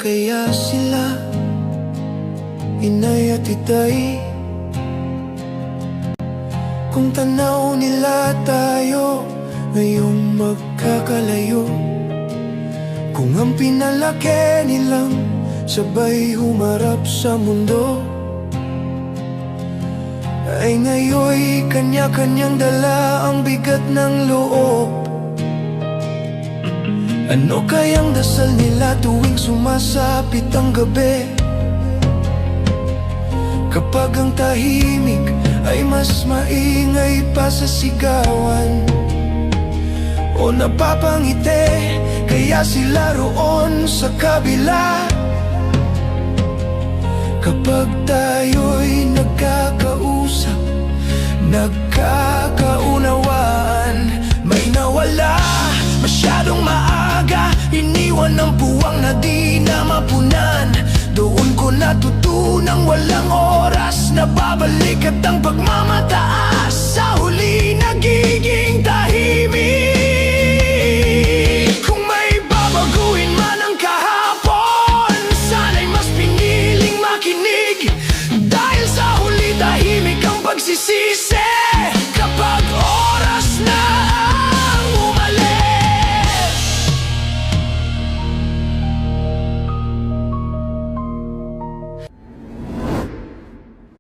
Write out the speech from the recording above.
kaya sila, inay at itay? Kung tanaw nila tayo ngayong magkakalayo, kung ang pinalaki nilang sabay humarap sa mundo ay ngayoy kanya-kanyang dala ang bigat ng loob. Ano kayang dasal nila tuwing sumasapit ang gabi, kapag ang tahimik ay mas maingay pa sa sigawan? O napapangiti kaya sila roon sa kabila, kapag tayo'y nagkakausap, nagkakaunawaan? May nawala masyadong maaga, iniwan ng buwang na di na mapunan. Doon ko natutunang walang oras na babalik at ang pagmamataas sa huli nagiging tahimik. Kung may babaguhin man ang kahapon, sana'y mas piniling makinig, dahil sa huli tahimik ang pagsisisi.